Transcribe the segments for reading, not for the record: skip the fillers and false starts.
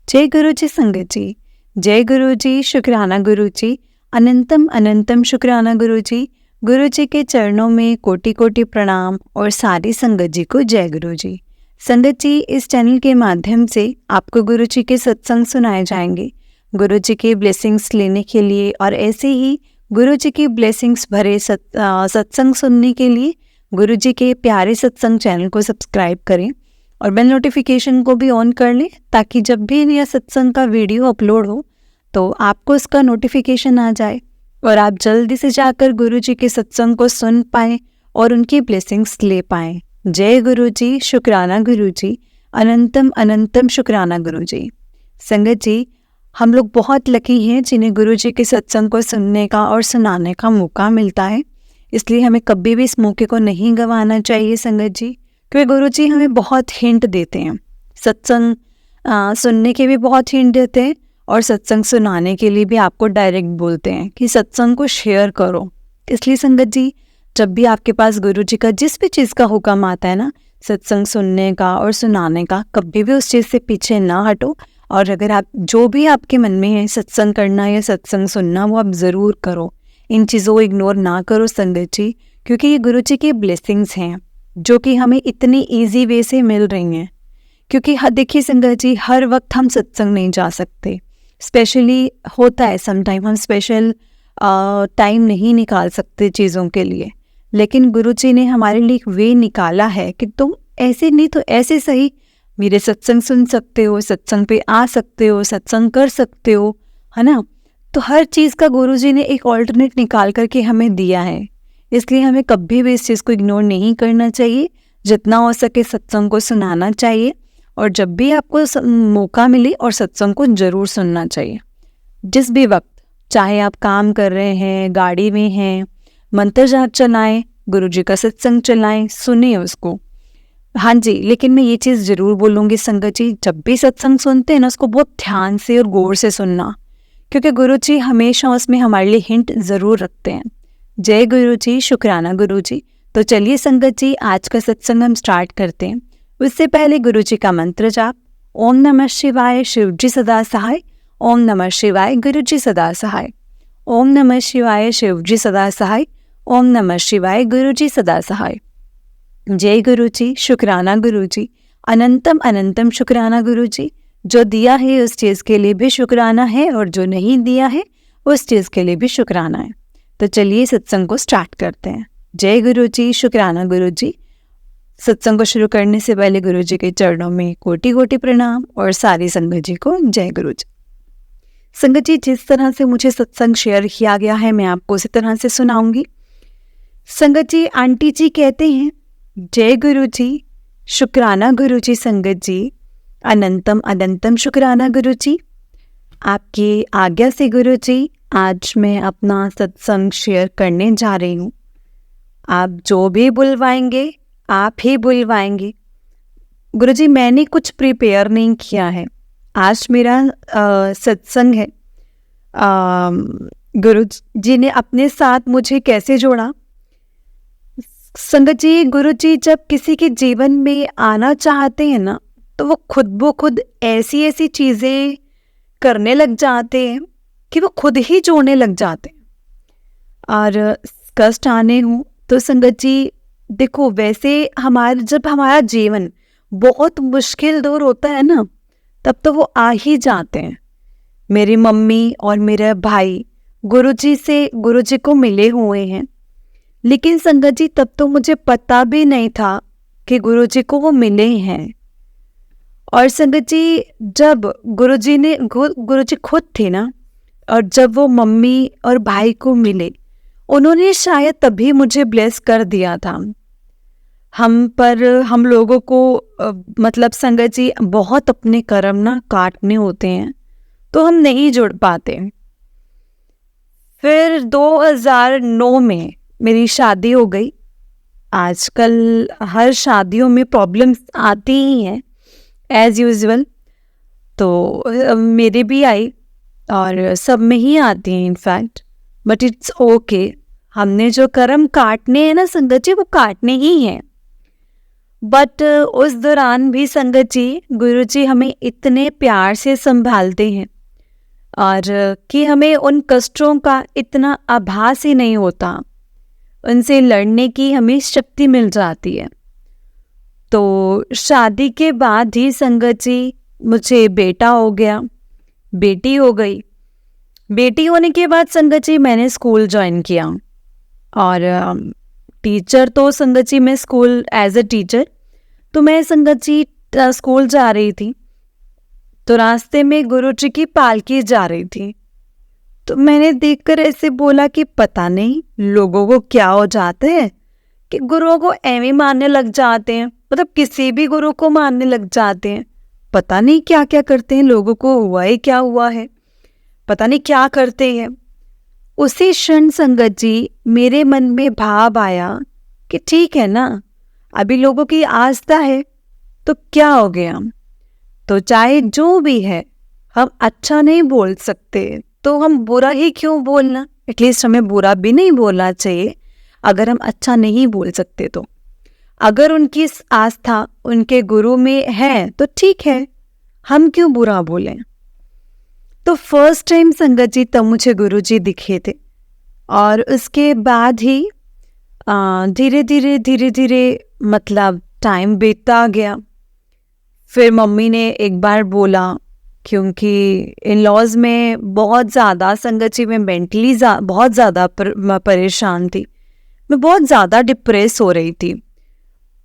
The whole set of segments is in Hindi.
जय गुरु जी संगत जी। जय गुरु जी, शुक्राना गुरु जी। अनंतम अनंतम शुक्राना गुरु जी। गुरु जी के चरणों में कोटि कोटि प्रणाम और सारी संगत जी को जय गुरु जी। संगत जी, इस चैनल के माध्यम से आपको गुरु जी के सत्संग सुनाए जाएंगे। गुरु जी की ब्लेसिंग्स लेने के लिए और ऐसे ही गुरु जी की ब्लेसिंग्स भरे सत्संग सुनने के लिए गुरु जी के प्यारे सत्संग चैनल को सब्सक्राइब करें और बेल नोटिफिकेशन को भी ऑन कर लें, ताकि जब भी यह सत्संग का वीडियो अपलोड हो तो आपको इसका नोटिफिकेशन आ जाए और आप जल्दी से जाकर गुरु जी के सत्संग को सुन पाएँ और उनकी ब्लेसिंग्स ले पाएँ। जय गुरु जी, शुक्राना गुरु जी। अनंतम अनंतम शुक्राना गुरु जी। संगत जी, हम लोग बहुत लकी हैं जिन्हें गुरु जी के सत्संग को सुनने का और सुनाने का मौका मिलता है, इसलिए हमें कभी भी इस मौके को नहीं गंवाना चाहिए संगत जी, क्योंकि गुरु जी हमें बहुत हिंट देते हैं। सत्संग सुनने के भी बहुत हिंट देते हैं और सत्संग सुनाने के लिए भी आपको डायरेक्ट बोलते हैं कि सत्संग को शेयर करो। इसलिए संगत जी, जब भी आपके पास गुरु जी का जिस भी चीज़ का हुक्म आता है ना, सत्संग सुनने का और सुनाने का, कभी भी उस चीज़ से पीछे ना हटो। और अगर आप जो भी आपके मन में है सत्संग करना या सत्संग सुनना, वो आप ज़रूर करो। इन चीज़ों को इग्नोर ना करो संगत जी, क्योंकि ये गुरु जी की ब्लेसिंग्स हैं जो कि हमें इतनी इजी वे से मिल रही हैं। क्योंकि देखिए संगत जी, हर वक्त हम सत्संग नहीं जा सकते। स्पेशली होता है समटाइम हम स्पेशल टाइम नहीं निकाल सकते चीज़ों के लिए, लेकिन गुरु जी ने हमारे लिए एक वे निकाला है कि तुम ऐसे नहीं तो ऐसे सही मेरे सत्संग सुन सकते हो, सत्संग पे आ सकते हो, सत्संग कर सकते हो, है ना। तो हर चीज़ का गुरु जी ने एक ऑल्टरनेट निकाल करके हमें दिया है, इसलिए हमें कभी भी इस चीज़ को इग्नोर नहीं करना चाहिए। जितना हो सके सत्संग को सुनाना चाहिए और जब भी आपको मौका मिले और सत्संग को ज़रूर सुनना चाहिए। जिस भी वक्त, चाहे आप काम कर रहे हैं, गाड़ी में हैं, मंत्र जाप चलाएं, गुरु जी का सत्संग चलाएं, सुनिए उसको। हाँ जी, लेकिन मैं ये चीज़ ज़रूर बोलूँगी संगत जी, जब भी सत्संग सुनते हैं ना, उसको बहुत ध्यान से और गौर से सुनना, क्योंकि गुरु जी हमेशा उसमें हमारे लिए हिंट ज़रूर रखते हैं। जय गुरु जी, शुक्राना गुरु जी। तो चलिए संगत जी, आज का सत्संग हम स्टार्ट करते हैं। उससे पहले गुरु जी का मंत्र जाप। ओम नमः शिवाय, शिव जी सदा सहाय। ओम नमः शिवाय, गुरु जी सदा सहाय। ओम नमः शिवाय, शिव जी सदा सहाय। ओम नमः शिवाय, गुरु जी सदा सहाय। जय गुरु जी, शुक्राना गुरु जी। अनंतम अनंतम शुक्राना गुरु जी। जो दिया है उस चीज़ के लिए भी शुक्राना है और जो नहीं दिया है उस चीज़ के लिए भी शुक्राना है। तो चलिए सत्संग को स्टार्ट करते हैं। जय गुरु जी, शुक्राना गुरु जी। सत्संग को शुरू करने से पहले गुरु जी के चरणों में कोटि कोटि प्रणाम और सारी संगत जी को जय गुरु जी। संगत जी, जिस तरह से मुझे सत्संग शेयर किया गया है मैं आपको उसी तरह से सुनाऊंगी। संगत जी, आंटी जी कहते हैं जय गुरु जी, शुक्राना गुरु जी। संगत जी, अनंतम अनंतम शुक्राना गुरु जी। आपकी आज्ञा से गुरु जी, आज मैं अपना सत्संग शेयर करने जा रही हूँ। आप जो भी बुलवाएंगे आप ही बुलवाएंगे। गुरु जी, मैंने कुछ प्रिपेयर नहीं किया है। आज मेरा सत्संग है। गुरु जी ने अपने साथ मुझे कैसे जोड़ा। संगत जी, गुरु जी जब किसी के जीवन में आना चाहते हैं ना, तो वो खुद ब खुद ऐसी ऐसी चीज़ें करने लग जाते हैं कि वो खुद ही जोड़ने लग जाते हैं। और कष्ट आने हूँ तो संगत जी देखो, वैसे जब हमारा जीवन बहुत मुश्किल दौर होता है ना, तब तो वो आ ही जाते हैं। मेरी मम्मी और मेरा भाई गुरु जी को मिले हुए हैं, लेकिन संगत जी तब तो मुझे पता भी नहीं था कि गुरु जी को वो मिले हैं। और संगत जी, जब गुरु जी खुद थे ना, और जब वो मम्मी और भाई को मिले, उन्होंने शायद तभी मुझे ब्लेस कर दिया था। हम लोगों को मतलब संगत जी बहुत अपने कर्म ना काटने होते हैं, तो हम नहीं जुड़ पाते। फिर 2009 में मेरी शादी हो गई। आजकल हर शादियों में प्रॉब्लम्स आती ही हैं एज़ यूजुअल, तो मेरे भी आई और सब में ही आती हैं इनफैक्ट, बट इट्स ओके। हमने जो कर्म काटने हैं ना संगत जी, वो काटने ही हैं। बट उस दौरान भी संगत जी, गुरु जी हमें इतने प्यार से संभालते हैं और कि हमें उन कष्टों का इतना आभास ही नहीं होता, उनसे लड़ने की हमें शक्ति मिल जाती है। तो शादी के बाद ही संगत जी मुझे बेटा हो गया, बेटी हो गई। बेटी होने के बाद संगत जी मैंने स्कूल ज्वाइन किया और टीचर तो संगत जी मैं स्कूल एज अ टीचर, तो मैं संगत जी स्कूल जा रही थी, तो रास्ते में गुरु जी की पालकी जा रही थी। तो मैंने देखकर ऐसे बोला कि पता नहीं लोगों को क्या हो जाते हैं कि गुरुओं को ऐਵੇਂ मानने लग जाते हैं, मतलब किसी भी गुरु को मानने लग जाते हैं। पता नहीं क्या क्या करते हैं, लोगों को हुआ ही क्या हुआ है, पता नहीं क्या करते हैं। उसी क्षण संगत जी मेरे मन में भाव आया कि ठीक है ना, अभी लोगों की आस्था है तो क्या हो गया, तो चाहे जो भी है हम अच्छा नहीं बोल सकते तो हम बुरा ही क्यों बोलना, एटलीस्ट हमें बुरा भी नहीं बोलना चाहिए अगर हम अच्छा नहीं बोल सकते तो। अगर उनकी आस्था उनके गुरु में है तो ठीक है, हम क्यों बुरा बोलें। तो फर्स्ट टाइम संगत जी तब मुझे गुरु जी दिखे थे और उसके बाद ही धीरे धीरे मतलब टाइम बीतता गया। फिर मम्मी ने एक बार बोला, क्योंकि इन लॉज में बहुत ज़्यादा संगत जी मैं मेंटली बहुत ज़्यादा परेशान थी, मैं बहुत ज़्यादा डिप्रेस हो रही थी।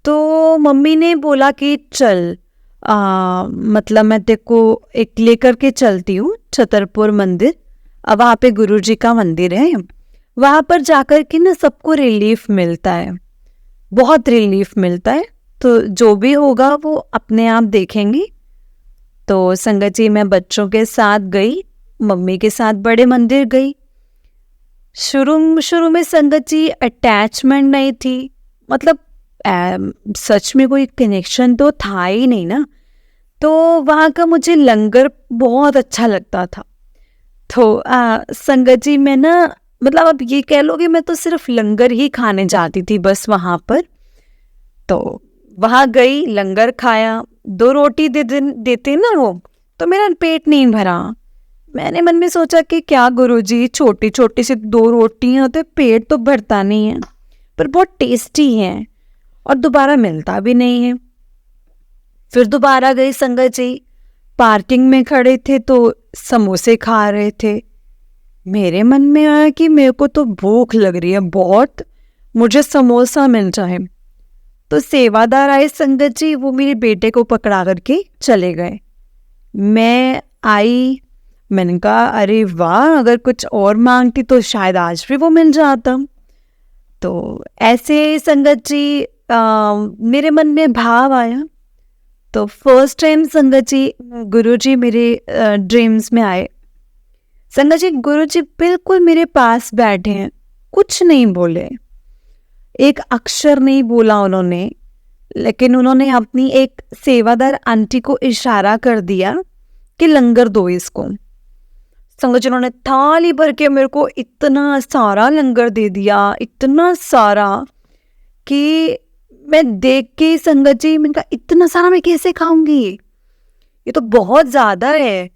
तो मम्मी ने बोला कि चल मतलब मैं तेरे को एक लेकर के चलती हूँ छतरपुर मंदिर, अब वहाँ पे गुरुजी का मंदिर है, वहाँ पर जाकर के ना सबको रिलीफ मिलता है, बहुत रिलीफ मिलता है, तो जो भी होगा वो अपने आप देखेंगे। तो संगत जी मैं बच्चों के साथ गई, मम्मी के साथ बड़े मंदिर गई। शुरू में संगत जी अटैचमेंट नहीं थी, मतलब सच में कोई कनेक्शन तो था ही नहीं ना। तो वहाँ का मुझे लंगर बहुत अच्छा लगता था। तो संगत जी मैं ना, मतलब अब ये कह लो कि मैं तो सिर्फ लंगर ही खाने जाती थी बस वहाँ पर। तो वहाँ गई, लंगर खाया, 2 रोटी देते ना वो, तो मेरा पेट नहीं भरा। मैंने मन में सोचा कि क्या गुरुजी छोटी छोटी सी 2 रोटियाँ तो पेट तो भरता नहीं है, पर बहुत टेस्टी हैं और दोबारा मिलता भी नहीं है। फिर दोबारा गई संगत जी, पार्किंग में खड़े थे तो समोसे खा रहे थे। मेरे मन में आया कि मेरे को तो भूख लग रही है बहुत, मुझे समोसा मिल जाए। तो सेवादार आए संगत जी, वो मेरे बेटे को पकड़ा करके चले गए। मैं आई, मैंने कहा अरे वाह, अगर कुछ और मांगती तो शायद आज भी वो मिल जाता। तो ऐसे संगत जी मेरे मन में भाव आया। तो फर्स्ट टाइम संगत जी गुरुजी मेरे ड्रीम्स में आए। संगत जी गुरुजी बिल्कुल मेरे पास बैठे हैं, कुछ नहीं बोले, एक अक्षर नहीं बोला उन्होंने, लेकिन उन्होंने अपनी एक सेवादार आंटी को इशारा कर दिया कि लंगर दो इसको। संगत जी उन्होंने थाली भर के मेरे को इतना सारा लंगर दे दिया, इतना सारा कि मैं देख के संगत जी मैंने कहा इतना सारा मैं कैसे खाऊंगी, ये तो बहुत ज़्यादा है।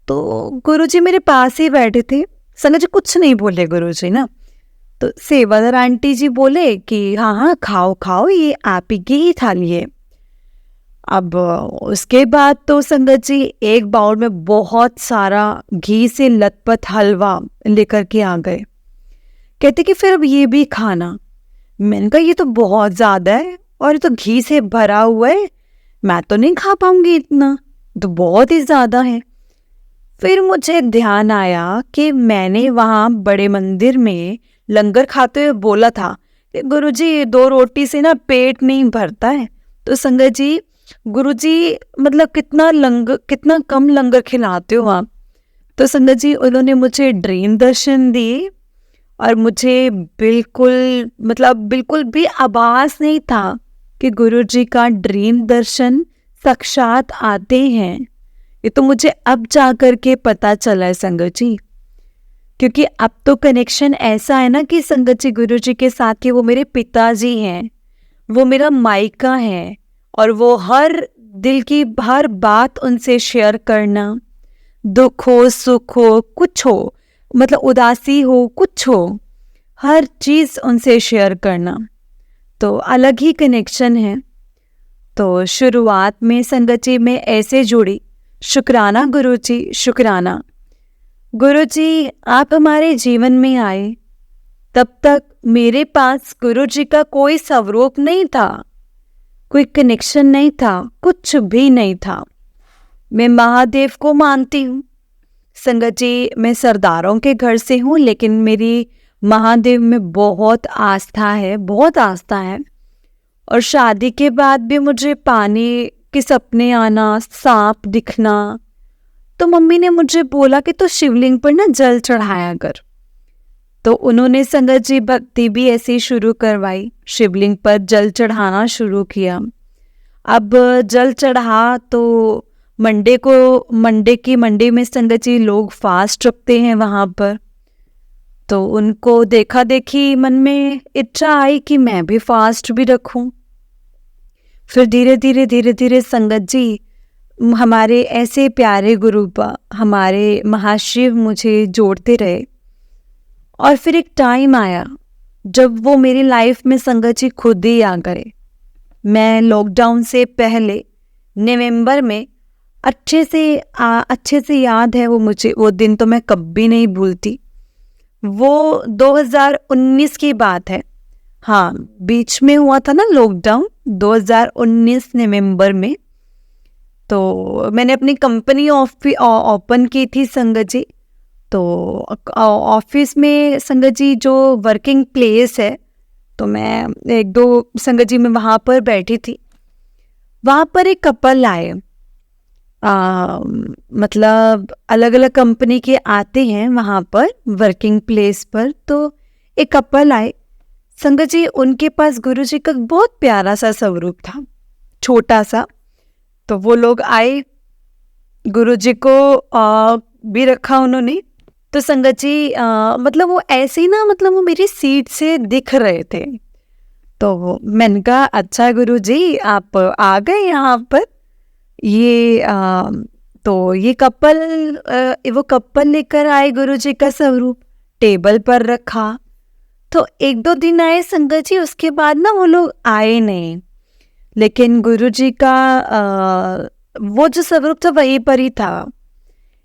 तो गुरुजी मेरे पास ही बैठे थे, संगत जी कुछ नहीं बोले गुरुजी ना। तो सेवादार आंटी जी बोले कि हाँ हाँ खाओ खाओ, ये आप ही की ही थाली है। अब उसके बाद तो संगत जी एक बाउल में बहुत सारा घी से लथपथ हलवा लेकर के आ गए, कहते कि फिर अब ये भी खाना। मैंने कहा ये तो बहुत ज़्यादा है और ये तो घी से भरा हुआ है, मैं तो नहीं खा पाऊंगी इतना, तो बहुत ही ज़्यादा है। फिर मुझे ध्यान आया कि मैंने वहाँ बड़े मंदिर में लंगर खाते हुए बोला था कि गुरुजी 2 रोटी से ना पेट नहीं भरता है। तो संगत जी गुरुजी मतलब कितना कम लंगर खिलाते हो आप। तो संगत जी उन्होंने मुझे ड्रीम दर्शन दिए और मुझे बिल्कुल भी आभास नहीं था कि गुरुजी का ड्रीम दर्शन साक्षात आते हैं। ये तो मुझे अब जा कर के पता चला है संगत जी, क्योंकि अब तो कनेक्शन ऐसा है ना कि संगत जी गुरुजी के साथ के वो मेरे पिताजी हैं, वो मेरा मायका है और वो हर दिल की हर बात उनसे शेयर करना, दुख हो सुख हो कुछ हो, मतलब उदासी हो कुछ हो, हर चीज़ उनसे शेयर करना, तो अलग ही कनेक्शन है। तो शुरुआत में संगत जी मैं ऐसे जुड़ी, शुक्राना गुरु जी, शुक्राना गुरु जी, आप हमारे जीवन में आए, तब तक मेरे पास गुरु जी का कोई स्वरूप नहीं था, कोई कनेक्शन नहीं था, कुछ भी नहीं था। मैं महादेव को मानती हूँ संगत जी, मैं सरदारों के घर से हूँ, लेकिन मेरी महादेव में बहुत आस्था है, बहुत आस्था है। और शादी के बाद भी मुझे पानी के सपने आना, सांप दिखना, तो मम्मी ने मुझे बोला कि तो शिवलिंग पर ना जल चढ़ाया कर। तो उन्होंने संगत जी भक्ति भी ऐसे शुरू करवाई, शिवलिंग पर जल चढ़ाना शुरू किया। अब जल चढ़ा तो मंडे में संगत जी लोग फास्ट रखते हैं वहाँ पर, तो उनको देखा देखी मन में इच्छा आई कि मैं भी फास्ट भी रखूं। फिर धीरे धीरे संगत जी हमारे ऐसे प्यारे गुरुपा, हमारे महाशिव मुझे जोड़ते रहे। और फिर एक टाइम आया जब वो मेरी लाइफ में संगत जी खुद ही आ गए। मैं लॉकडाउन से पहले नवंबर में अच्छे से याद है वो मुझे, वो दिन तो मैं कभी नहीं भूलती। वो 2019 की बात है, हाँ बीच में हुआ था ना लॉकडाउन, 2019 नवंबर में। तो मैंने अपनी कंपनी ओपन की थी संगत जी। तो ऑफिस में संगत जी जो वर्किंग प्लेस है, तो मैं एक दो संगत जी में वहाँ पर बैठी थी। वहाँ पर एक कपल आए, मतलब अलग अलग कंपनी के आते हैं वहाँ पर वर्किंग प्लेस पर। तो एक कपल आए संगत जी, उनके पास गुरुजी का बहुत प्यारा सा स्वरूप था, छोटा सा। तो वो लोग आए, गुरुजी को भी रखा उन्होंने। तो संगत जी मतलब वो ऐसे ही ना, मतलब वो मेरी सीट से दिख रहे थे। तो मैंने कहा अच्छा गुरुजी आप आ गए यहाँ पर। तो ये कपल वो कपल लेकर आए गुरुजी का स्वरूप, टेबल पर रखा। तो एक दो दिन आए संगत जी, उसके बाद ना वो लोग आए नहीं। लेकिन गुरुजी का वो जो स्वरूप था वहीं पर ही था।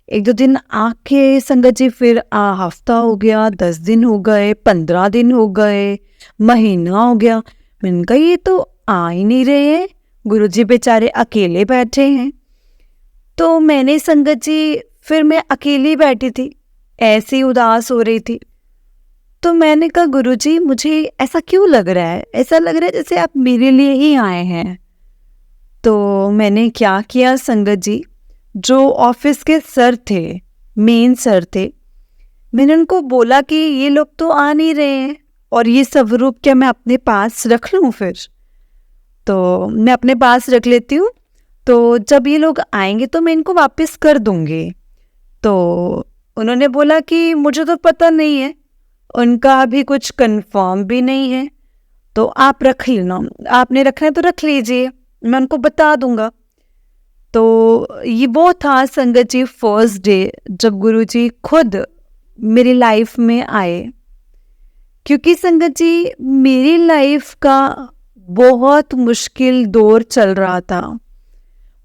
एक दो दिन आके संगत जी, फिर हफ्ता हो गया, 10 दिन हो गए, 15 दिन हो गए, महीना हो गया। मैंने कहा ये तो आ ही नहीं रहे हैं, गुरुजी बेचारे अकेले बैठे हैं। तो मैंने संगत जी, फिर मैं अकेली बैठी थी, ऐसी उदास हो रही थी। तो मैंने कहा गुरुजी मुझे ऐसा क्यों लग रहा है, ऐसा लग रहा है जैसे आप मेरे लिए ही आए हैं। तो मैंने क्या किया संगत जी, जो ऑफिस के सर थे, मेन सर थे, मैंने उनको बोला कि ये लोग तो आ नहीं रहे हैं और ये स्वरूप क्या मैं अपने पास रख लूँ फिर? तो मैं अपने पास रख लेती हूँ, तो जब ये लोग आएंगे तो मैं इनको वापस कर दूँगी। तो उन्होंने बोला कि मुझे तो पता नहीं है, उनका अभी कुछ कंफर्म भी नहीं है, तो आप रख लेना, आपने रखना है तो रख लीजिए, मैं उनको बता दूंगा। तो ये वो था संगत जी फर्स्ट डे जब गुरुजी खुद मेरी लाइफ में आए। क्योंकि संगत जी मेरी लाइफ का बहुत मुश्किल दौर चल रहा था,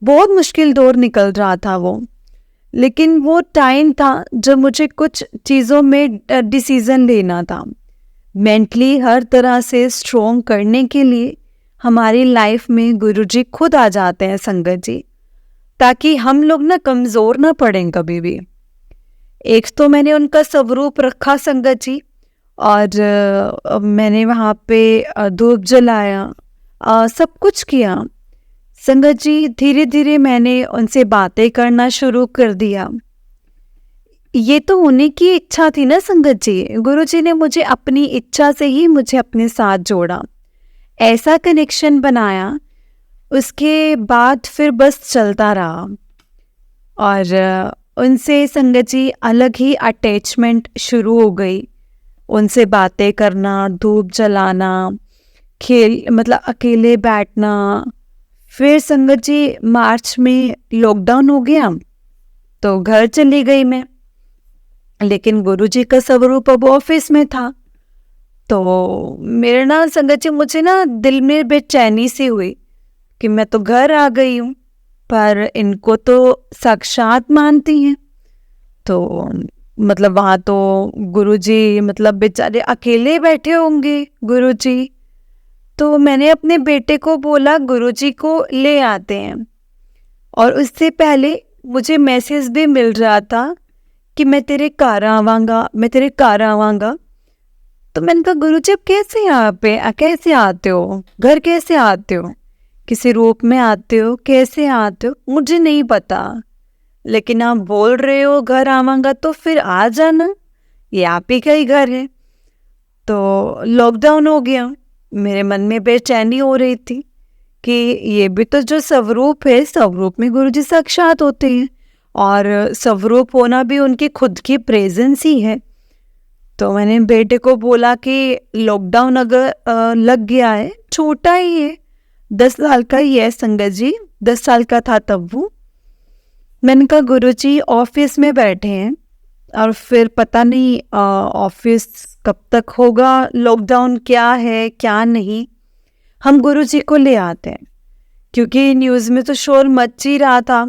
बहुत मुश्किल दौर निकल रहा था वो। लेकिन वो टाइम था जब मुझे कुछ चीज़ों में डिसीज़न लेना था। मेंटली हर तरह से स्ट्रॉन्ग करने के लिए हमारी लाइफ में गुरुजी खुद आ जाते हैं संगत जी, ताकि हम लोग ना कमज़ोर ना पड़ें कभी भी। एक तो मैंने उनका स्वरूप रखा संगत जी, और मैंने वहाँ पे धूप जलाया, सब कुछ किया संगत जी। धीरे धीरे मैंने उनसे बातें करना शुरू कर दिया। ये तो उन्हीं की इच्छा थी ना संगत जी, गुरुजी ने मुझे अपनी इच्छा से ही मुझे अपने साथ जोड़ा, ऐसा कनेक्शन बनाया। उसके बाद फिर बस चलता रहा और उनसे संगत जी अलग ही अटैचमेंट शुरू हो गई। उनसे बातें करना, धूप जलाना, खेल मतलब अकेले बैठना। फिर संगत जी मार्च में लॉकडाउन हो गया तो घर चली गई मैं, लेकिन गुरुजी का स्वरूप अब ऑफिस में था। तो मेरे ना संगत जी मुझे ना दिल में बेचैनी सी हुई कि मैं तो घर आ गई हूँ पर इनको तो साक्षात मानती हैं। तो मतलब वहाँ तो गुरुजी मतलब बेचारे अकेले बैठे होंगे गुरुजी। तो मैंने अपने बेटे को बोला गुरुजी को ले आते हैं, और उससे पहले मुझे मैसेज भी मिल रहा था कि मैं तेरे घर आवांगा, मैं तेरे घर आवांगा। तो मैंने कहा गुरुजी अब कैसे यहाँ पे कैसे आते हो, घर कैसे आते हो, किसी रूप में आते हो, कैसे आते हो मुझे नहीं पता, लेकिन आप बोल रहे हो घर आवांगा तो फिर आ जाना, ये आप ही का ही घर है। तो लॉकडाउन हो गया, मेरे मन में बेचैनी हो रही थी कि ये भी तो जो स्वरूप है, स्वरूप में गुरुजी साक्षात होते हैं और स्वरूप होना भी उनकी खुद की प्रेजेंस ही है। तो मैंने बेटे को बोला कि लॉकडाउन अगर लग गया है, छोटा ही है, 10 साल का ही है संगत जी, 10 साल का था तब वो। मैंने कहा गुरुजी ऑफिस में बैठे हैं और फिर पता नहीं ऑफिस कब तक होगा, लॉकडाउन क्या है क्या नहीं, हम गुरुजी को ले आते हैं। क्योंकि न्यूज़ में तो शोर मच ही रहा था,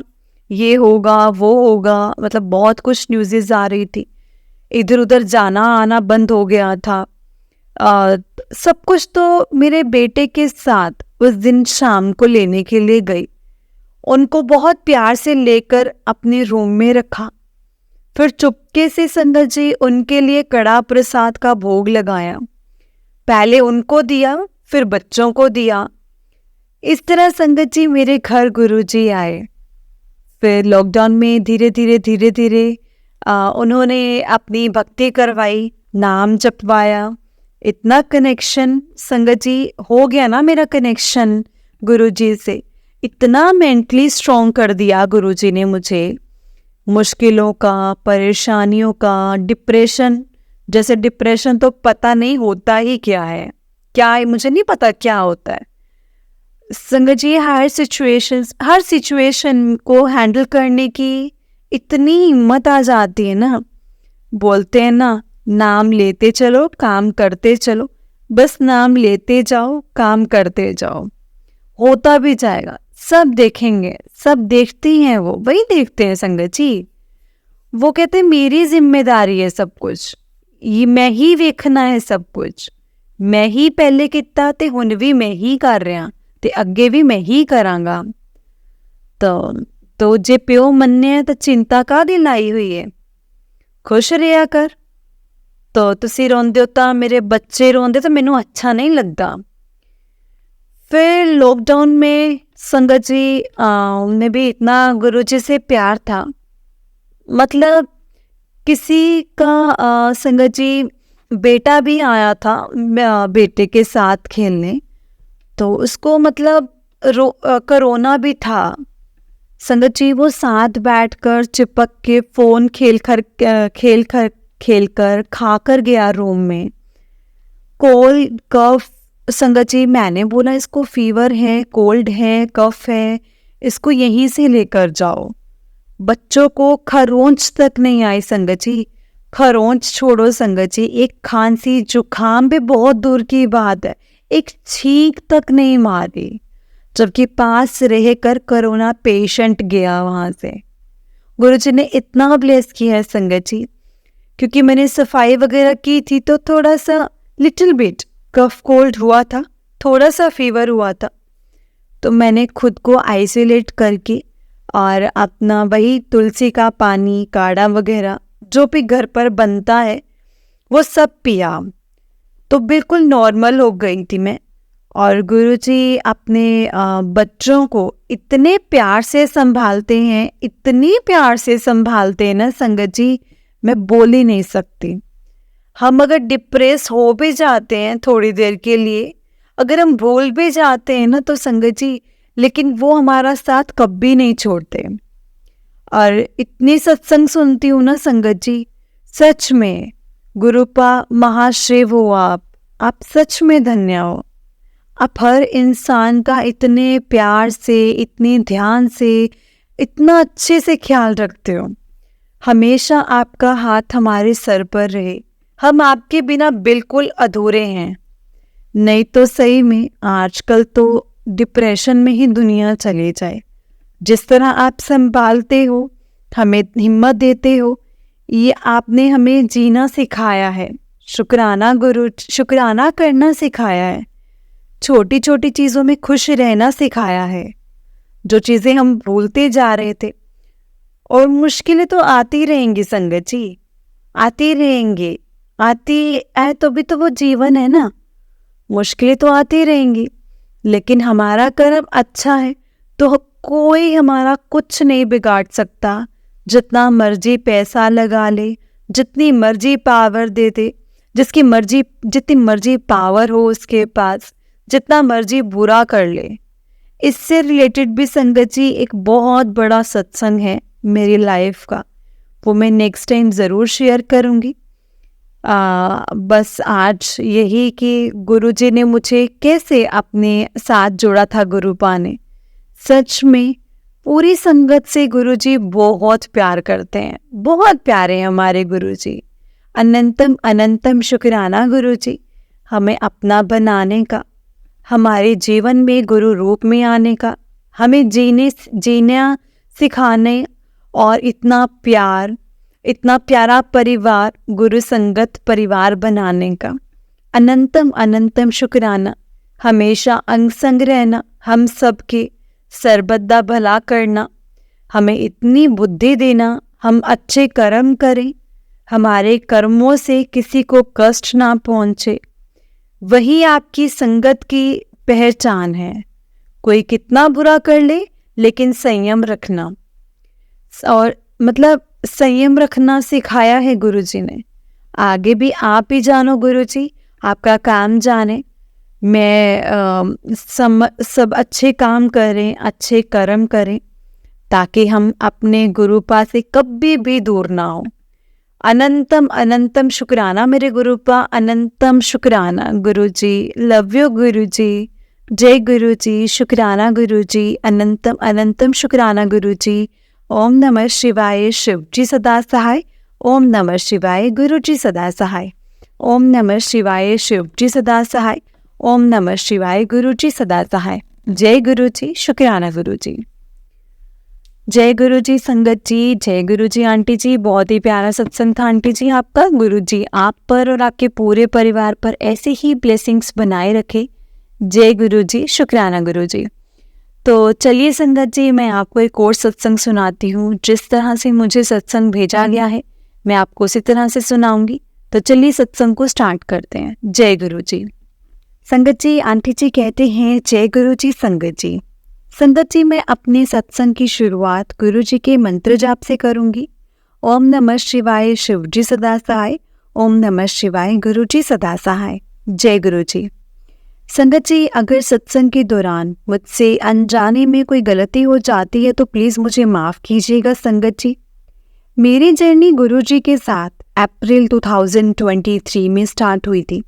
ये होगा वो होगा, मतलब बहुत कुछ न्यूज़ेस आ रही थी, इधर उधर जाना आना बंद हो गया था। सब कुछ तो मेरे बेटे के साथ उस दिन शाम को लेने के लिए गई, उनको बहुत प्यार से लेकर अपने रूम में रखा, फिर चुपके से संगत जी उनके लिए कड़ा प्रसाद का भोग लगाया, पहले उनको दिया फिर बच्चों को दिया। इस तरह संगत जी मेरे घर गुरुजी आए। फिर लॉकडाउन में धीरे धीरे उन्होंने अपनी भक्ति करवाई, नाम जपवाया, इतना कनेक्शन संगत जी हो गया ना मेरा कनेक्शन गुरुजी से, इतना मेंटली स्ट्रॉन्ग कर दिया गुरुजी ने मुझे, मुश्किलों का, परेशानियों का, डिप्रेशन, जैसे डिप्रेशन तो पता नहीं होता ही क्या है, क्या है मुझे नहीं पता क्या होता है संगत जी। हर सिचुएशन को हैंडल करने की इतनी हिम्मत आ जाती है ना, बोलते हैं ना नाम लेते चलो काम करते चलो, बस नाम लेते जाओ काम करते जाओ, होता भी जाएगा, सब देखेंगे, सब देखते हैं, वो वही देखते हैं संगत जी। वो कहते हैं मेरी जिम्मेदारी है सब कुछ, ये मैं ही देखना है सब कुछ, मैं ही पहले किता ते हुन भी मैं ही कर रहा ते अगे भी मैं ही करांगा। तो जे प्यो मन्ने है तो चिंता काहदी लाई हुई है, खुश रहा कर। तो तुसी रोंदे हो तो मेरे बच्चे रोंदे तो मैनू अच्छा नहीं लगता। फिर लॉकडाउन में संगत जी उन्हें भी इतना गुरुजी से प्यार था, मतलब किसी का संगत जी बेटा भी आया था बेटे के साथ खेलने, तो उसको मतलब कोरोना भी था संगत जी, वो साथ बैठकर चिपक के फोन खेल कर खा कर गया रूम में। कोल्ड कफ संगत जी, मैंने बोला इसको फीवर है, कोल्ड है, कफ है, इसको यहीं से लेकर जाओ। बच्चों को खरोंच तक नहीं आई संगत जी, खरोंच छोड़ो संगत जी, एक खांसी जुकाम भी बहुत दूर की बात है, एक छींक तक नहीं मारी, जबकि पास रहकर कोरोना पेशेंट गया वहाँ से। गुरुजी ने इतना ब्लेस किया है संगत जी, क्योंकि मैंने सफाई वगैरह की थी तो थोड़ा सा लिटिल बिट कफ कोल्ड हुआ था, थोड़ा सा फीवर हुआ था, तो मैंने खुद को आइसोलेट करके और अपना वही तुलसी का पानी, काढ़ा वगैरह जो भी घर पर बनता है वो सब पिया, तो बिल्कुल नॉर्मल हो गई थी मैं। और गुरुजी अपने बच्चों को इतने प्यार से संभालते हैं, इतनी प्यार से संभालते हैं ना संगत जी, मैं बोल ही नहीं सकती। हम अगर डिप्रेस हो भी जाते हैं थोड़ी देर के लिए, अगर हम भूल भी जाते हैं ना तो संगत जी, लेकिन वो हमारा साथ कभी नहीं छोड़ते। और इतनी सत्संग सुनती हूँ ना संगत जी, सच में गुरुपा महाशिव हो आप सच में धन्य हो। आप हर इंसान का इतने प्यार से, इतने ध्यान से, इतना अच्छे से ख्याल रखते हो। हमेशा आपका हाथ हमारे सर पर रहे। हम आपके बिना बिल्कुल अधूरे हैं। नहीं तो सही में आजकल तो डिप्रेशन में ही दुनिया चली जाए। जिस तरह आप संभालते हो, हमें हिम्मत देते हो, ये आपने हमें जीना सिखाया है। शुक्राना करना सिखाया है। छोटी छोटी चीज़ों में खुश रहना सिखाया है, जो चीज़ें हम भूलते जा रहे थे। और मुश्किलें तो आती रहेंगी संगत जी, आती रहेंगी। आती है तो भी तो वो जीवन है ना। मुश्किलें तो आती रहेंगी, लेकिन हमारा कर्म अच्छा है तो कोई हमारा कुछ नहीं बिगाड़ सकता। जितना मर्जी पैसा लगा ले, जितनी मर्जी पावर दे दे, जितनी मर्जी पावर हो उसके पास, जितना मर्जी बुरा कर ले। इससे रिलेटेड भी संगत जी एक बहुत बड़ा सत्संग है मेरी लाइफ का, वो मैं नेक्स्ट टाइम ज़रूर शेयर करूँगी। बस आज यही कि गुरुजी ने मुझे कैसे अपने साथ जोड़ा था गुरुपा ने। सच में पूरी संगत से गुरुजी बहुत प्यार करते हैं, बहुत प्यारे हैं हमारे गुरुजी। अनंतम अनंतम शुक्राना गुरुजी, हमें अपना बनाने का, हमारे जीवन में गुरु रूप में आने का, हमें जीना सिखाने, और इतना प्यारा परिवार, गुरु संगत परिवार बनाने का। अनंतम अनंतम शुक्राना, हमेशा अंग संग रहना, हम सबके सर्वदा भला करना, हमें इतनी बुद्धि देना, हम अच्छे कर्म करें, हमारे कर्मों से किसी को कष्ट ना पहुँचे। वही आपकी संगत की पहचान है। कोई कितना बुरा कर ले, लेकिन संयम रखना, और मतलब संयम रखना सिखाया है गुरुजी ने। आगे भी आप ही जानो गुरुजी, आपका काम जाने। मैं सब अच्छे काम करें, अच्छे कर्म करें, ताकि हम अपने गुरुपा से कभी भी दूर ना हो। अनंतम अनंतम शुक्राना मेरे गुरुपा, अनंतम शुक्राना गुरुजी। लव यू गुरुजी। जय गुरुजी। शुक्राना गुरुजी। अनंतम अनंतम शुक्राना गुरुजी। ओम नमः शिवाय। शिव जी सदा सहाय। ओम नमः शिवाय। गुरु जी सदा सहाय। ओम नमः शिवाय। शिव जी सदा सहाय। ओम नमः शिवाय। गुरु जी सदा सहाय। जय गुरु जी। शुक्राना गुरु जी। जय गुरु जी संगत जी। जय गुरु जी आंटी जी। बहुत ही प्यारा सत्संग था आंटी जी आपका। गुरु जी आप पर और आपके पूरे परिवार पर ऐसे ही ब्लेसिंग्स बनाए रखे। जय गुरु जी। शुक्राना गुरु जी। तो चलिए संगत जी, मैं आपको एक और सत्संग सुनाती हूँ। जिस तरह से मुझे सत्संग भेजा गया है, मैं आपको उसी तरह से सुनाऊंगी। तो चलिए सत्संग को स्टार्ट करते हैं। जय गुरु जी। संगत जी, आंटी जी कहते हैं जय गुरु जी संगत जी। संगत जी, मैं अपने सत्संग की शुरुआत गुरु जी के मंत्र जाप से करूंगी। ओम नमः शिवाय। शिव जी सदा सहाय। ओम नमः शिवाय। गुरु जी सदा सहाय। जय गुरु जी। संगत जी, अगर सत्संग के दौरान मुझसे अनजाने में कोई गलती हो जाती है तो प्लीज़ मुझे माफ़ कीजिएगा संगत जी। मेरी जर्नी गुरुजी के साथ अप्रैल 2023 में स्टार्ट हुई थी।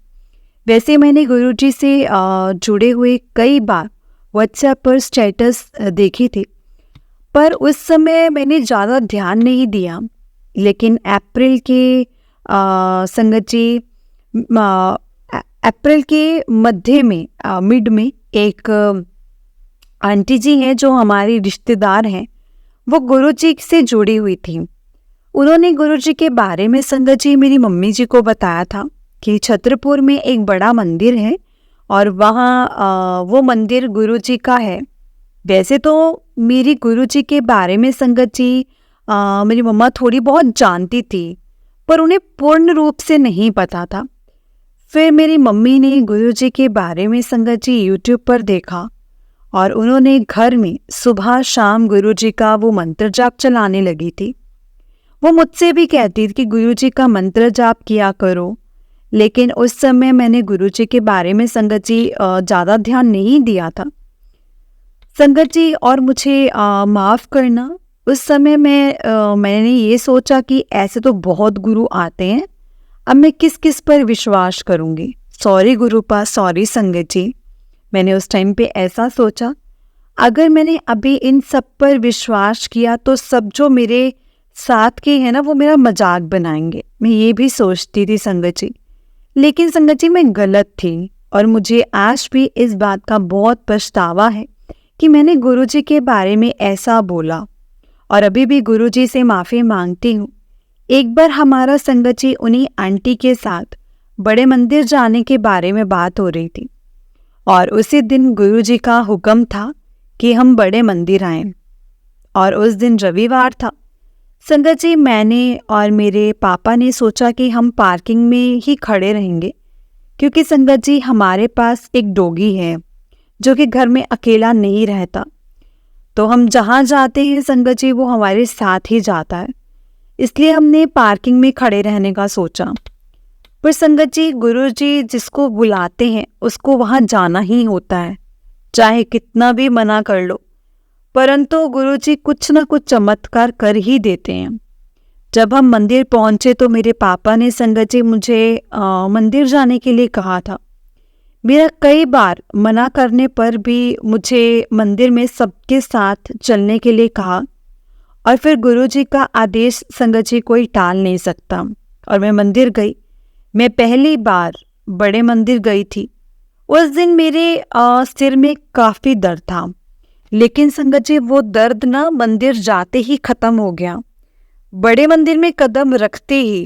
वैसे मैंने गुरुजी से जुड़े हुए कई बार व्हाट्सएप पर स्टेटस देखे थे, पर उस समय मैंने ज़्यादा ध्यान नहीं दिया। लेकिन अप्रैल के संगत जी अप्रैल के मध्य में मिड में एक आंटी जी हैं जो हमारी रिश्तेदार हैं, वो गुरुजी से जुड़ी हुई थी। उन्होंने गुरुजी के बारे में संगत जी मेरी मम्मी जी को बताया था कि छतरपुर में एक बड़ा मंदिर है और वहाँ वो मंदिर गुरुजी का है। वैसे तो मेरी गुरुजी के बारे में संगत जी मेरी मम्मा थोड़ी बहुत जानती थी, पर उन्हें पूर्ण रूप से नहीं पता था। फिर मेरी मम्मी ने गुरुजी के बारे में संगत जी यूट्यूब पर देखा और उन्होंने घर में सुबह शाम गुरुजी का वो मंत्र जाप चलाने लगी थी। वो मुझसे भी कहती थी कि गुरुजी का मंत्र जाप किया करो, लेकिन उस समय मैंने गुरुजी के बारे में संगत जी ज़्यादा ध्यान नहीं दिया था संगत जी। और मुझे माफ़ करना, उस समय मैंने ये सोचा कि ऐसे तो बहुत गुरु आते हैं, अब मैं किस किस पर विश्वास करूंगी। सॉरी गुरुपा, सॉरी संगत जी। मैंने उस टाइम पे ऐसा सोचा, अगर मैंने अभी इन सब पर विश्वास किया तो सब जो मेरे साथ के हैं ना वो मेरा मजाक बनाएंगे। मैं ये भी सोचती थी संगत जी। लेकिन संगत जी मैं गलत थी और मुझे आज भी इस बात का बहुत पछतावा है कि मैंने गुरुजी के बारे में ऐसा बोला, और अभी भी गुरुजी से माफ़ी मांगती हूँ। एक बार हमारा संगत जी उन्हीं आंटी के साथ बड़े मंदिर जाने के बारे में बात हो रही थी और उसी दिन गुरुजी का हुक्म था कि हम बड़े मंदिर आएं, और उस दिन रविवार था। संगत जी मैंने और मेरे पापा ने सोचा कि हम पार्किंग में ही खड़े रहेंगे, क्योंकि संगत जी हमारे पास एक डॉगी है जो कि घर में अकेला नहीं रहता, तो हम जहाँ जाते हैं संगत जी वो हमारे साथ ही जाता है, इसलिए हमने पार्किंग में खड़े रहने का सोचा। पर संगत जी गुरुजी जिसको बुलाते हैं उसको वहाँ जाना ही होता है, चाहे कितना भी मना कर लो, परंतु गुरुजी कुछ ना कुछ चमत्कार कर ही देते हैं। जब हम मंदिर पहुँचे तो मेरे पापा ने संगत जी मुझे मंदिर जाने के लिए कहा था। मेरा कई बार मना करने पर भी मुझे मंदिर में सबके साथ चलने के लिए कहा, और फिर गुरुजी का आदेश संगत जी कोई टाल नहीं सकता, और मैं मंदिर गई। मैं पहली बार बड़े मंदिर गई थी। उस दिन मेरे सिर में काफ़ी दर्द था, लेकिन संगत जी वो दर्द ना मंदिर जाते ही ख़त्म हो गया। बड़े मंदिर में कदम रखते ही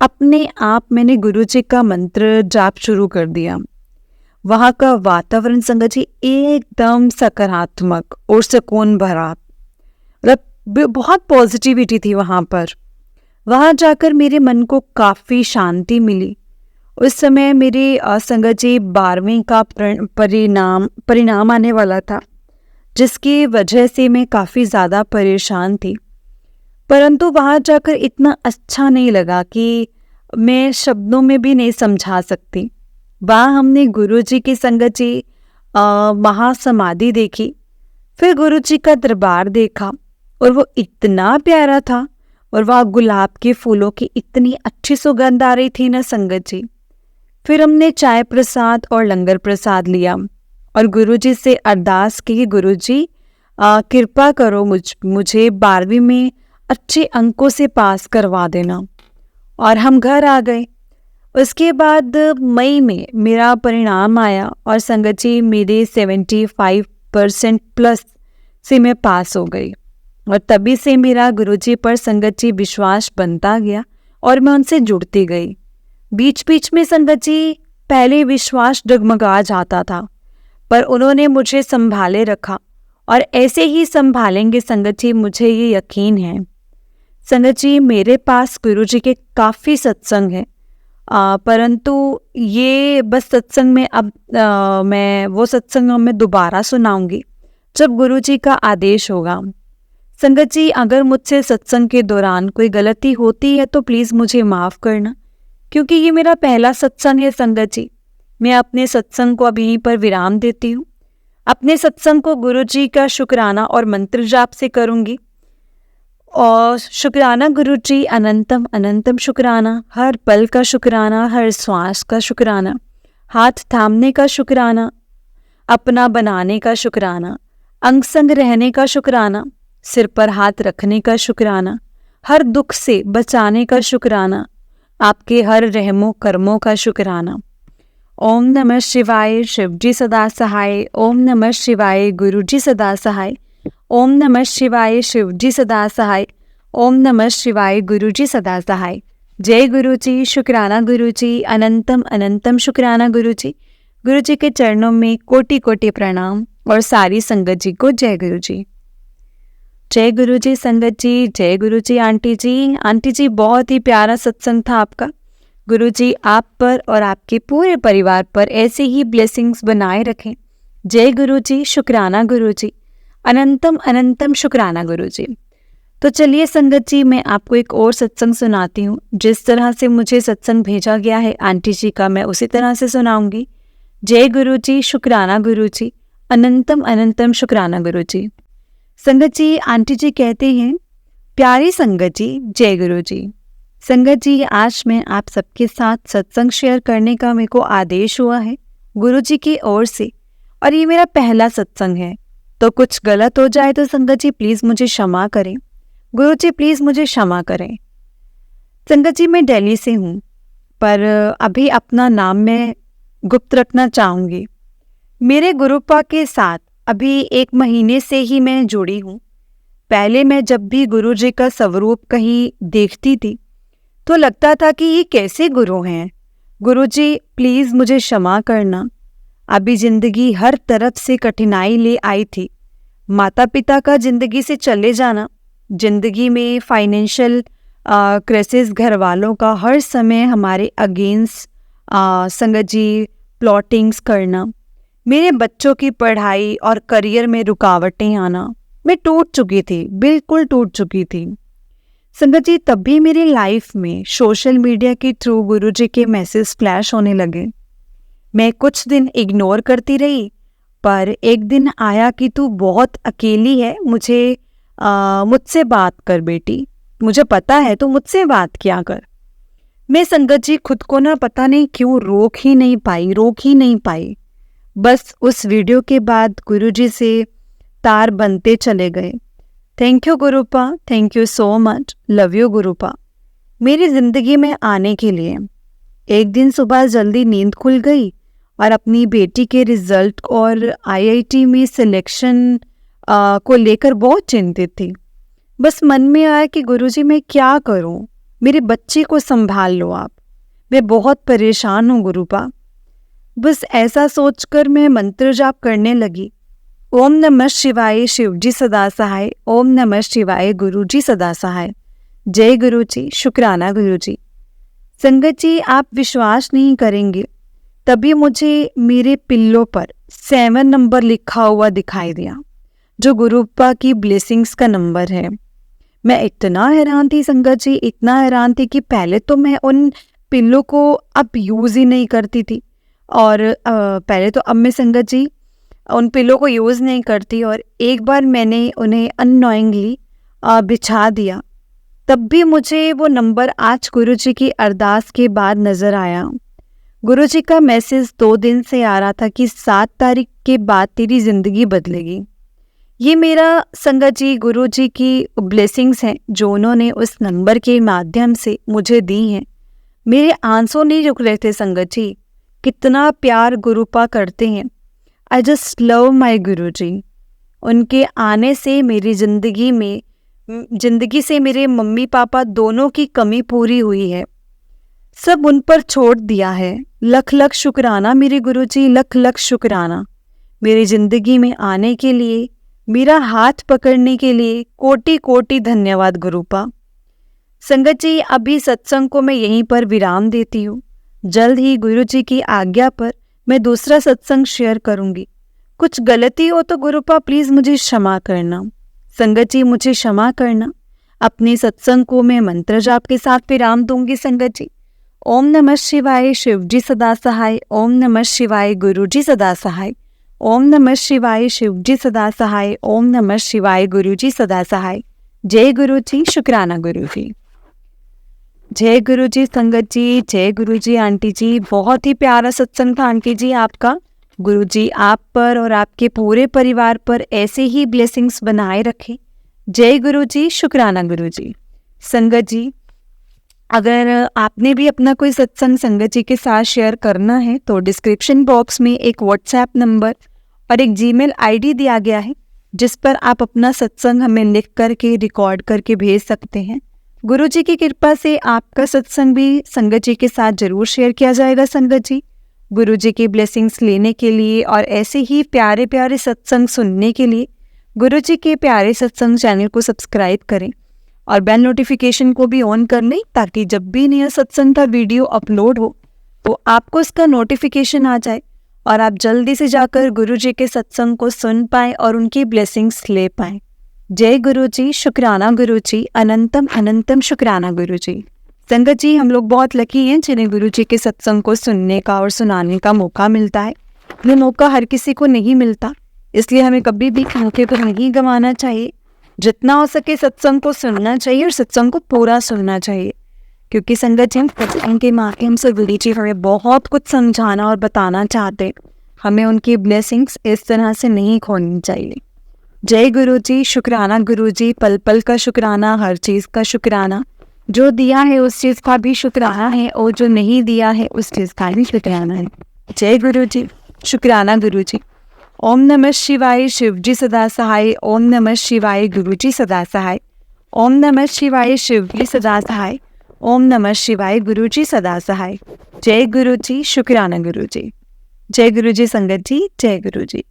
अपने आप मैंने गुरुजी का मंत्र जाप शुरू कर दिया। वहाँ का वातावरण संगत जी एकदम सकारात्मक और सुकून भरा, मतलब बहुत पॉजिटिविटी थी वहाँ पर। वहाँ जाकर मेरे मन को काफ़ी शांति मिली। उस समय मेरे संगत जी 12वीं का परिणाम आने वाला था, जिसकी वजह से मैं काफ़ी ज़्यादा परेशान थी, परंतु वहाँ जाकर इतना अच्छा नहीं लगा कि मैं शब्दों में भी नहीं समझा सकती। वहाँ हमने गुरुजी की संगत जी महासमाधि देखी, फिर गुरुजी का दरबार देखा और वो इतना प्यारा था, और वहाँ गुलाब के फूलों की इतनी अच्छी सुगंध आ रही थी ना संगत जी। फिर हमने चाय प्रसाद और लंगर प्रसाद लिया और गुरुजी से अरदास की, गुरुजी कृपा करो मुझे 12वीं में अच्छे अंकों से पास करवा देना, और हम घर आ गए। उसके बाद मई में मेरा परिणाम आया और संगत जी मेरे 75% प्लस से मैं पास हो गई, और तभी से मेरा गुरुजी पर संगत जी विश्वास बनता गया और मैं उनसे जुड़ती गई। बीच बीच में संगत जी पहले विश्वास डगमगा जाता था, पर उन्होंने मुझे संभाले रखा, और ऐसे ही संभालेंगे संगत जी, मुझे ये यकीन है। संगत जी मेरे पास गुरुजी के काफ़ी सत्संग हैं, परंतु ये बस सत्संग में अब मैं वो सत्संग में दोबारा सुनाऊंगी जब गुरुजी का आदेश होगा। संगत जी अगर मुझसे सत्संग के दौरान कोई गलती होती है तो प्लीज़ मुझे माफ़ करना, क्योंकि ये मेरा पहला सत्संग है संगत जी। मैं अपने सत्संग को अब यहीं पर विराम देती हूँ। अपने सत्संग को गुरुजी का शुक्राना और मंत्र जाप से करूँगी। और शुक्राना गुरुजी, अनंतम अनंतम शुक्राना, हर पल का शुक्राना, हर श्वास का शुक्राना, हाथ थामने का शुक्राना, अपना बनाने का शुक्राना, अंग संग रहने का शुक्राना, सिर पर हाथ रखने का शुक्राना, हर दुख से बचाने का शुक्राना, आपके हर रहमो कर्मों का शुक्राना। ओम नमः शिवाय, शिवजी सदा सहाय। ओम नमः शिवाय, गुरुजी सदा सहाय। ओम नमः शिवाय, शिवजी सदा सहाय। ओम नमः शिवाय, गुरुजी सदा सहाय। जय गुरुजी, शुक्राना गुरुजी, अनंतम अनंतम शुक्राना गुरुजी। गुरुजी के चरणों में कोटि कोटि प्रणाम, और सारी संगत जी को जय गुरुजी। जय गुरुजी संगत जी, जय गुरुजी आंटी जी। आंटी जी बहुत ही प्यारा सत्संग था आपका। गुरुजी आप पर और आपके पूरे परिवार पर ऐसे ही ब्लेसिंग्स बनाए रखें। जय गुरुजी, शुक्राना गुरुजी, अनंतम अनंतम शुक्राना गुरुजी। तो चलिए संगत जी मैं आपको एक और सत्संग सुनाती हूँ। जिस तरह से मुझे सत्संग भेजा गया है आंटी जी का, मैं उसी तरह से सुनाऊंगी। जय गुरुजी, शुक्राना गुरुजी, अनंतम अनंतम शुक्राना गुरुजी। संगत जी आंटी जी कहते हैं, प्यारी संगत जी, जय गुरुजी। संगत जी आज मैं आप सबके साथ सत्संग शेयर करने का मेरे को आदेश हुआ है गुरुजी की ओर से, और ये मेरा पहला सत्संग है, तो कुछ गलत हो जाए तो संगत जी प्लीज़ मुझे क्षमा करें। गुरु जी प्लीज़ मुझे क्षमा करें। संगत जी मैं दिल्ली से हूँ, पर अभी अपना नाम मैं गुप्त रखना चाहूँगी। मेरे गुरुपा के साथ अभी 1 महीने से ही मैं जुड़ी हूँ। पहले मैं जब भी गुरु जी का स्वरूप कहीं देखती थी तो लगता था कि ये कैसे गुरु हैं। गुरु जी प्लीज़ मुझे क्षमा करना। अभी ज़िंदगी हर तरफ से कठिनाई ले आई थी। माता पिता का ज़िंदगी से चले जाना, ज़िंदगी में फाइनेंशियल क्राइसिस, घर वालों का हर समय हमारे अगेंस्ट संगत जी प्लॉटिंग्स करना, मेरे बच्चों की पढ़ाई और करियर में रुकावटें आना, मैं टूट चुकी थी, बिल्कुल टूट चुकी थी। संगत जी तब भी मेरी लाइफ में सोशल मीडिया के थ्रू गुरुजी के मैसेज फ्लैश होने लगे। मैं कुछ दिन इग्नोर करती रही, पर एक दिन आया कि तू बहुत अकेली है, मुझसे बात कर बेटी, मुझे पता है तो मुझसे बात किया कर। मैं संगत जी खुद को ना पता नहीं क्यों रोक ही नहीं पाई। बस उस वीडियो के बाद गुरुजी से तार बनते चले गए। थैंक यू गुरुपा, thank you so much, love you गुरुपा मेरी ज़िंदगी में आने के लिए। एक दिन सुबह जल्दी नींद खुल गई और अपनी बेटी के रिजल्ट और आईआईटी में सिलेक्शन को लेकर बहुत चिंतित थी। बस मन में आया कि गुरुजी मैं क्या करूं, मेरे बच्चे को संभाल लो आप, मैं बहुत परेशान हूँ गुरुपा। बस ऐसा सोचकर मैं मंत्र जाप करने लगी। ओम नमः शिवाय शिवजी सदा सहाय, ओम नमः शिवाय गुरुजी सदा सहाय। जय गुरुजी, शुक्राना गुरुजी। संगत जी आप विश्वास नहीं करेंगे, तभी मुझे मेरे पिल्लों पर 7 नंबर लिखा हुआ दिखाई दिया, जो गुरुपा की ब्लेसिंग्स का नंबर है। मैं इतना हैरान थी संगत जी, इतना हैरान थी कि पहले तो मैं उन पिल्लों को अब यूज़ ही नहीं करती थी, और पहले तो अब मैं संगत जी उन पिल्लों को यूज़ नहीं करती, और एक बार मैंने उन्हें अननोइंगली बिछा दिया, तब भी मुझे वो नंबर आज गुरुजी की अरदास के बाद नज़र आया। गुरुजी का मैसेज 2 दिन से आ रहा था कि 7 तारीख के बाद तेरी ज़िंदगी बदलेगी। ये मेरा संगत जी गुरुजी की ब्लेसिंग्स हैं जो उन्होंने उस नंबर के माध्यम से मुझे दी हैं। मेरे आंसू नहीं रुक रहे थे संगत जी, कितना प्यार गुरुपा करते हैं। आई जस्ट लव माई गुरुजी। उनके आने से मेरी ज़िंदगी से मेरे मम्मी पापा दोनों की कमी पूरी हुई है, सब उन पर छोड़ दिया है। लख लख शुक्राना मेरे गुरुजी, लख लख शुक्राना। मेरी ज़िंदगी में आने के लिए, मेरा हाथ पकड़ने के लिए कोटि कोटि धन्यवाद गुरुपा। संगत जी अभी सत्संग को मैं यहीं पर विराम देती हूँ। जल्द ही गुरुजी की आज्ञा पर मैं दूसरा सत्संग शेयर करूँगी। कुछ गलती हो तो गुरुपा प्लीज़ मुझे क्षमा करना। संगत जी मुझे क्षमा करना। अपने सत्संग को मैं मंत्र जाप के साथ विराम दूंगी संगत जी। ओम नमः शिवाय शिवजी सदा सहाय, ओम नमः शिवाय गुरुजी सदा सहाय, ओम नमः शिवाय शिवजी सदा सहाय, ओम नमः शिवाय गुरुजी सदा सहाय। जय गुरुजी, शुक्राना गुरुजी। जय गुरुजी संगत जी, जय गुरुजी आंटी जी। बहुत ही प्यारा सत्संग था आंटी जी आपका। गुरुजी आप पर और आपके पूरे परिवार पर ऐसे ही ब्लेसिंग्स बनाए रखें। जय गुरुजी, शुक्राना गुरुजी। संगत जी अगर आपने भी अपना कोई सत्संग संगत जी के साथ शेयर करना है तो डिस्क्रिप्शन बॉक्स में एक व्हाट्सएप नंबर और एक जीमेल आईडी दिया गया है, जिस पर आप अपना सत्संग हमें लिख करके रिकॉर्ड करके भेज सकते हैं। गुरुजी की कृपा से आपका सत्संग भी संगत जी के साथ जरूर शेयर किया जाएगा। संगत जी गुरुजी की ब्लेसिंग्स लेने के लिए और ऐसे ही प्यारे प्यारे सत्संग सुनने के लिए गुरुजी के प्यारे सत्संग चैनल को सब्सक्राइब करें और बेल नोटिफिकेशन को भी ऑन कर लें, ताकि जब भी नया सत्संग का वीडियो अपलोड हो तो आपको इसका नोटिफिकेशन आ जाए और आप जल्दी से जाकर गुरुजी के सत्संग को सुन पाएँ और उनकी ब्लेसिंग्स ले पाएँ। जय गुरुजी, शुक्राना गुरुजी, अनंतम अनंतम शुक्राना गुरुजी। संगत जी हम लोग बहुत लकी हैं जिन्हें गुरुजी के सत्संग को सुनने का और सुनाने का मौका मिलता है। ये मौका हर किसी को नहीं मिलता, इसलिए हमें कभी भी मौके को नहीं गंवाना चाहिए। जितना हो सके सत्संग को सुनना चाहिए और सत्संग को पूरा सुनना चाहिए, क्योंकि संगत जी हम सत्संग के माध्यम से गुरुजी हमें बहुत कुछ समझाना और बताना चाहते हैं। हमें उनकी ब्लेसिंग्स इस तरह से नहीं खोनी चाहिए। जय गुरु जी, शुक्राना गुरु जी, पल पल का शुक्राना, हर चीज़ का शुक्राना। जो दिया है उस चीज़ का भी शुक्राना है और जो नहीं दिया है उस चीज़ का भी शुक्राना है। जय गुरु जी, शुक्राना गुरु जी। ओम नमः शिवाय, शिव जी सदा सहाय। ओम नमः शिवाय, गुरु जी सदा सहाय। ओम नमः शिवाय, शिव जी सदा सहाय। ओम नमः शिवाय, गुरु जी सदा सहाय। जय गुरु जी, शुक्राना गुरु जी। जय गुरु जी संगत जी, जय गुरु जी।